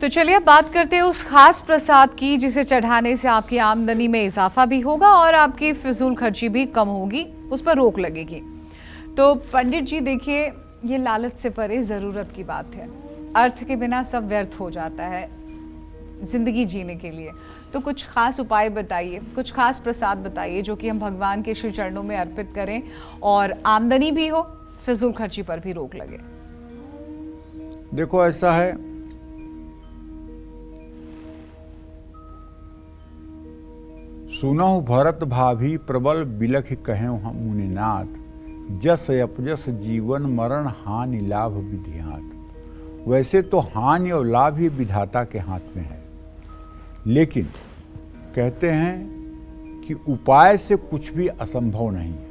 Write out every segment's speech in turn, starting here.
तो चलिए अब बात करते हैं उस खास प्रसाद की जिसे चढ़ाने से आपकी आमदनी में इजाफा भी होगा और आपकी फिजूल खर्ची भी कम होगी, उस पर रोक लगेगी। तो पंडित जी देखिए, ये लालच से परे ज़रूरत की बात है। अर्थ के बिना सब व्यर्थ हो जाता है जिंदगी जीने के लिए। तो कुछ खास उपाय बताइए, कुछ खास प्रसाद बताइए जो कि हम भगवान के श्री चरणों में अर्पित करें और आमदनी भी हो, फिजूल खर्ची पर भी रोक लगे। देखो ऐसा है, सुनहु भरत भाभी प्रबल बिलख कहें हम मुनिनाथ, जस अपजस जीवन मरण हानि लाभ विधियात। वैसे तो हानि और लाभ ही विधाता के हाथ में है, लेकिन कहते हैं कि उपाय से कुछ भी असंभव नहीं है।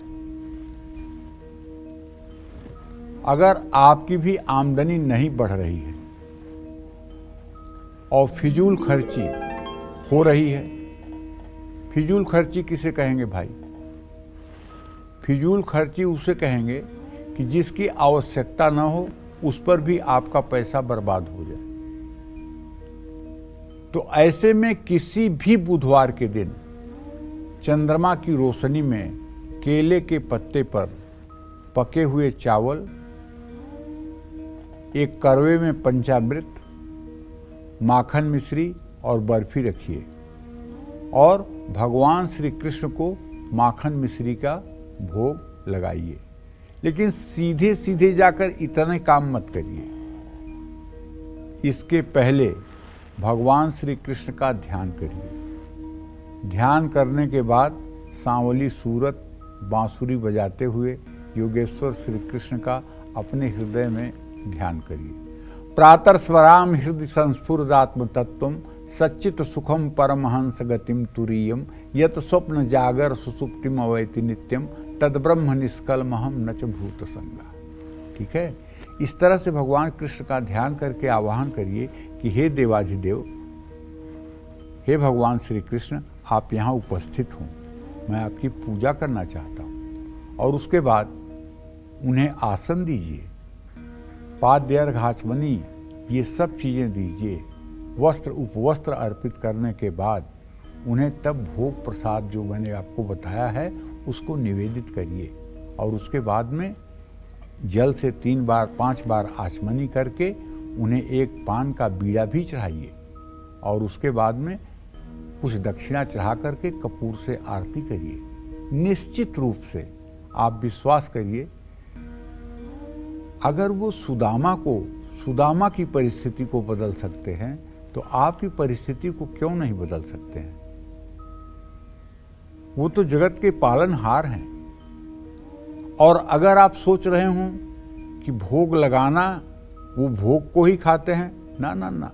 अगर आपकी भी आमदनी नहीं बढ़ रही है और फिजूल खर्ची हो रही है, फिजूल खर्ची किसे कहेंगे भाई? फिजूल खर्ची उसे कहेंगे कि जिसकी आवश्यकता न हो उस पर भी आपका पैसा बर्बाद हो जाए। तो ऐसे में किसी भी बुधवार के दिन चंद्रमा की रोशनी में केले के पत्ते पर पके हुए चावल, एक करवे में पंचामृत, माखन मिश्री और बर्फी रखिए और भगवान श्री कृष्ण को माखन मिश्री का भोग लगाइए। लेकिन सीधे सीधे जाकर इतने काम मत करिए। इसके पहले भगवान श्री कृष्ण का ध्यान करिए। ध्यान करने के बाद सांवली सूरत बांसुरी बजाते हुए योगेश्वर श्री कृष्ण का अपने हृदय में ध्यान करिए। प्रातः स्वराम हृदय संस्फुरदात्म तत्वम सच्चित सुखम परमहंस गतिम तुरीयम यत स्वप्न जागर सुसुप्तिम अवैति नित्यम तद ब्रह्म निष्कलमहम नच भूत संगा। ठीक है, इस तरह से भगवान कृष्ण का ध्यान करके आवाहन करिए कि हे देवाधिदेव, हे भगवान श्री कृष्ण, आप यहाँ उपस्थित हों, मैं आपकी पूजा करना चाहता हूँ। और उसके बाद उन्हें आसन दीजिए, पाद्य अर्घ आचमनी, ये सब चीज़ें दीजिए। वस्त्र उपवस्त्र अर्पित करने के बाद उन्हें तब भोग प्रसाद जो मैंने आपको बताया है उसको निवेदित करिए। और उसके बाद में जल से 3 बार 5 बार आचमनी करके उन्हें एक पान का बीड़ा भी चढ़ाइए। और उसके बाद में कुछ दक्षिणा चढ़ा करके कपूर से आरती करिए। निश्चित रूप से आप विश्वास करिए, अगर वो सुदामा की परिस्थिति को बदल सकते हैं तो आपकी परिस्थिति को क्यों नहीं बदल सकते हैं? वो तो जगत के पालनहार हैं। और अगर आप सोच रहे हो कि भोग लगाना, वो भोग को ही खाते हैं, ना ना ना,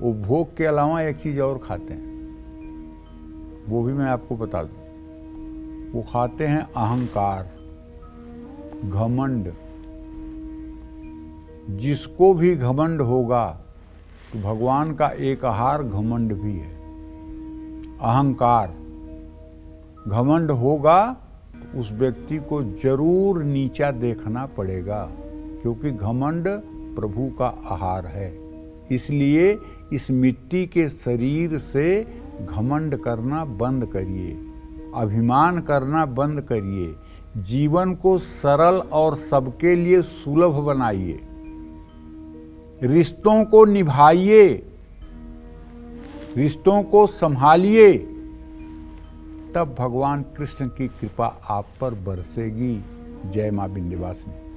वो भोग के अलावा एक चीज और खाते हैं, वो भी मैं आपको बता दूं। वो खाते हैं अहंकार, घमंड। जिसको भी घमंड होगा तो भगवान का एक आहार घमंड भी है, अहंकार। घमंड होगा तो उस व्यक्ति को जरूर नीचा देखना पड़ेगा, क्योंकि घमंड प्रभु का आहार है। इसलिए इस मिट्टी के शरीर से घमंड करना बंद करिए, अभिमान करना बंद करिए। जीवन को सरल और सबके लिए सुलभ बनाइए। रिश्तों को निभाइए, रिश्तों को संभालिए, तब भगवान कृष्ण की कृपा आप पर बरसेगी। जय मां विंध्यवासिनी।